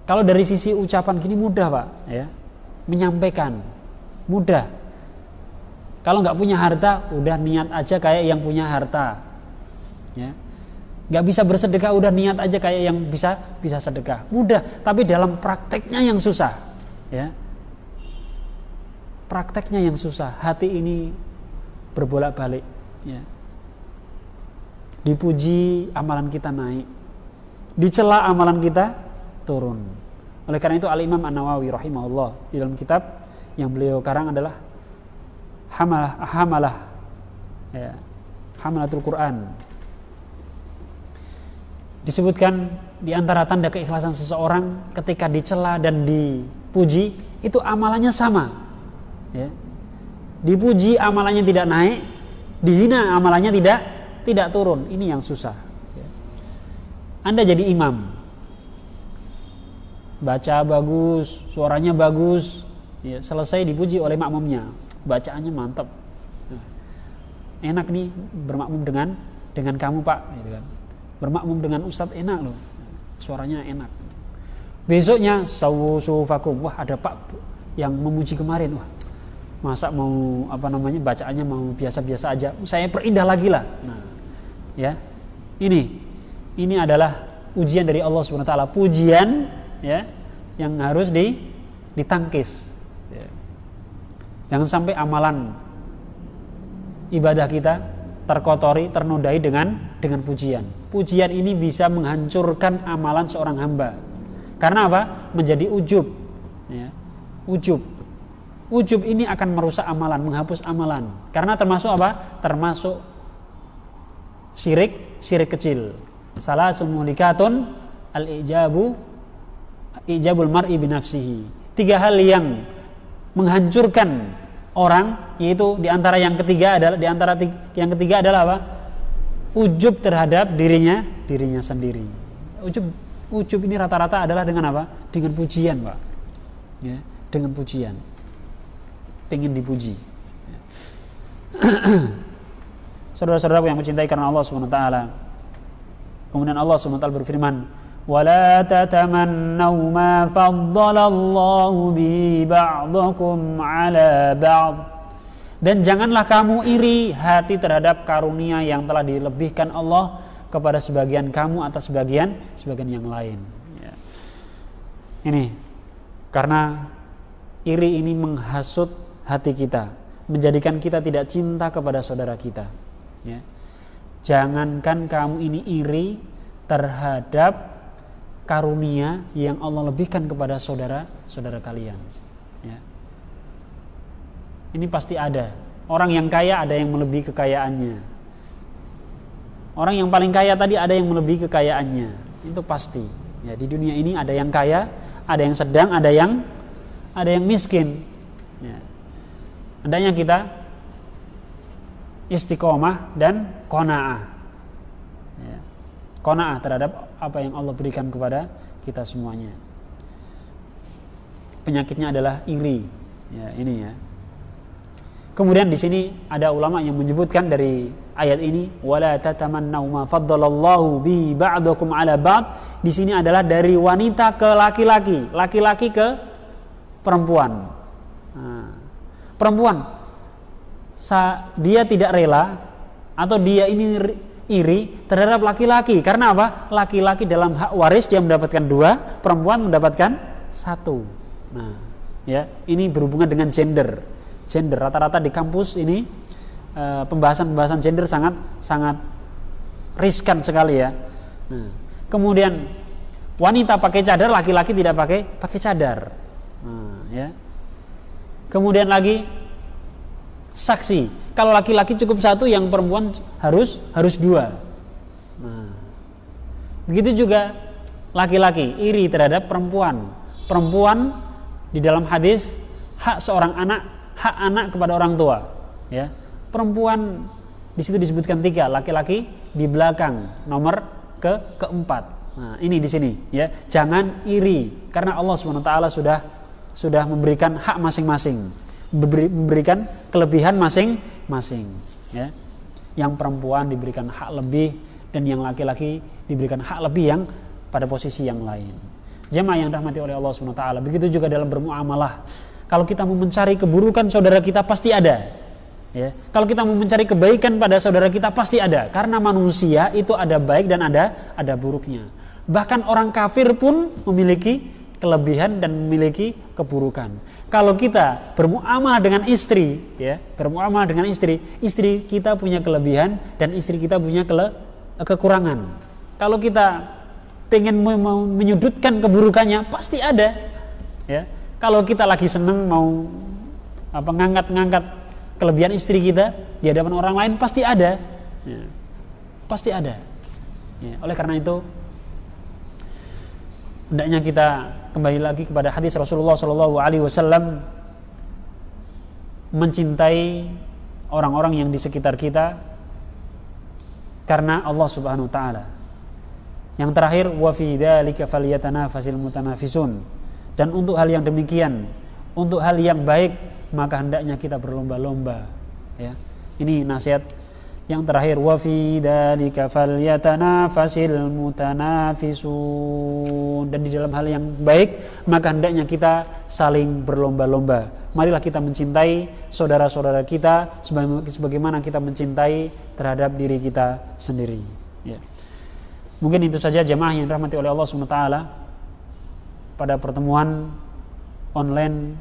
Kalau dari sisi ucapan gini mudah Pak, ya. Menyampaikan mudah. Kalau nggak punya harta, udah niat aja kayak yang punya harta, ya. Nggak bisa bersedekah, udah niat aja kayak yang bisa sedekah. Mudah, tapi dalam prakteknya yang susah, ya. Prakteknya yang susah. Hati ini berbolak-balik, ya. Dipuji amalan kita naik, dicela amalan kita turun. Oleh karena itu Al-Imam An-Nawawi rahimahullah di dalam kitab yang beliau karang adalah Hamalatul Quran, disebutkan di antara tanda keikhlasan seseorang ketika dicela dan dipuji itu amalannya sama, ya. Dipuji amalannya tidak naik, dihina amalannya tidak turun. Ini yang susah, ya. Anda jadi imam, baca bagus, suaranya bagus, ya, selesai dipuji oleh makmumnya, bacaannya mantap, nah, enak nih bermakmum dengan kamu Pak, gitu kan. Bermakmum dengan ustadz enak loh, suaranya enak. Besoknya sufakum, wah ada Pak yang memuji kemarin, wah masa mau bacaannya mau biasa-biasa aja, saya perindah lagi lah. Nah, ya, ini adalah ujian dari Allah Subhanahu wa taala, pujian, ya, yang harus ditangkis. Jangan sampai amalan ibadah kita terkotori, ternodai dengan pujian. Pujian ini bisa menghancurkan amalan seorang hamba. Karena apa? Menjadi ujub, ya. Ujub ini akan merusak amalan, menghapus amalan. Karena termasuk apa? Termasuk syirik kecil. Salah sumulikatun ijabul mar'i binafsihi. 3 hal yang menghancurkan orang, yaitu yang ketiga adalah apa? Ujub terhadap dirinya sendiri. Ujub ini rata-rata adalah dengan apa? Dengan pujian, Pak. Ya, dengan pujian. Pengen dipuji. Ya. Saudara-saudara yang mencintai karena Allah Subhanahu wa taala. Kemudian Allah Subhanahu wa taala berfirman, وَلَا تَتَمَنَّوْا مَا فَضَّلَ اللَّهُ بِهِ بَعْضَكُمْ عَلَى بَعْضٍ Dan janganlah kamu iri hati terhadap karunia yang telah dilebihkan Allah kepada sebagian kamu atas sebagian yang lain. Ya. Ini karena iri ini menghasut hati kita, menjadikan kita tidak cinta kepada saudara kita. Ya. Jangankan kamu ini iri terhadap karunia yang Allah lebihkan kepada saudara kalian. Ya. Ini pasti ada. Orang yang kaya ada yang melebihi kekayaannya. Orang yang paling kaya tadi ada yang melebihi kekayaannya. Itu pasti. Ya, di dunia ini ada yang kaya, ada yang sedang, ada yang miskin. Ya. Hendaknya kita istiqomah dan qanaah. Ya. Qanaah terhadap apa yang Allah berikan kepada kita semuanya. Penyakitnya adalah iri. Ya, ini ya. Kemudian di sini ada ulama yang menyebutkan dari ayat ini wala tatamannau ma faddalallahu bi ba'dakum 'ala ba'd. Di sini adalah dari wanita ke laki-laki, laki-laki ke perempuan. Nah, perempuan dia tidak rela atau dia ini iri terhadap laki-laki. Karena apa? Laki-laki dalam hak waris dia mendapatkan 2, perempuan mendapatkan 1. Nah, ya, ini berhubungan dengan gender. Rata-rata di kampus ini pembahasan gender sangat riskan sekali ya. Nah, kemudian wanita pakai cadar, laki-laki tidak pakai cadar. Nah, ya. Kemudian lagi saksi. Kalau laki-laki cukup 1, yang perempuan harus 2. Nah, begitu juga laki-laki iri terhadap perempuan. Perempuan di dalam hadis hak seorang anak, hak anak kepada orang tua, ya. Perempuan di situ disebutkan 3, laki-laki di belakang nomor keempat. Nah, ini di sini, ya. Jangan iri karena Allah SWT sudah memberikan hak masing-masing, memberikan kelebihan masing-masing, ya. Yang perempuan diberikan hak lebih dan yang laki-laki diberikan hak lebih yang pada posisi yang lain. Jemaah yang dirahmati oleh Allah SWT. Begitu juga dalam bermuamalah. Kalau kita mau mencari keburukan saudara kita pasti ada. Ya. Kalau kita mau mencari kebaikan pada saudara kita pasti ada. Karena manusia itu ada baik dan ada buruknya. Bahkan orang kafir pun memiliki kelebihan dan memiliki keburukan. Kalau kita bermuamalah dengan istri, ya, istri kita punya kelebihan dan istri kita punya kekurangan. Kalau kita pengen menyudutkan keburukannya pasti ada. Ya. Kalau kita lagi seneng mau ngangkat kelebihan istri kita di hadapan orang lain pasti ada, ya, pasti ada. Ya, oleh karena itu hendaknya kita kembali lagi kepada hadis Rasulullah SAW, mencintai orang-orang yang di sekitar kita karena Allah Subhanahu Wa Taala. Yang terakhir, wa fi dzalika falyatanafasil mutanafisun. Dan untuk hal yang demikian, untuk hal yang baik, maka hendaknya kita berlomba-lomba. Ya. Ini nasihat yang terakhir, wa fi dzalika falyatanafasil mutanafisun. Dan di dalam hal yang baik, maka hendaknya kita saling berlomba-lomba. Marilah kita mencintai saudara-saudara kita sebagaimana kita mencintai terhadap diri kita sendiri. Ya. Mungkin itu saja jemaah yang dirahmati oleh Allah SWT pada pertemuan online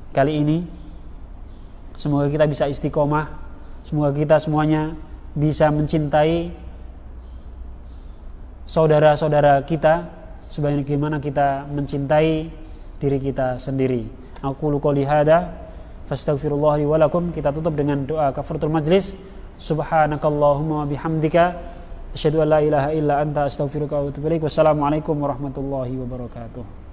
kali ini. Semoga kita bisa istiqomah, semoga kita semuanya bisa mencintai saudara-saudara kita sebagaimana kita mencintai diri kita sendiri. Aqulu qouli hadza fastaghfirullah li wa lakum. Kita tutup dengan doa kafaratul majlis. Subhanakallahumma wa bihamdika asyhadu an la ilaha illa anta astaghfiruka wa atubu ilaik. Wassalamualaikum warahmatullahi wabarakatuh.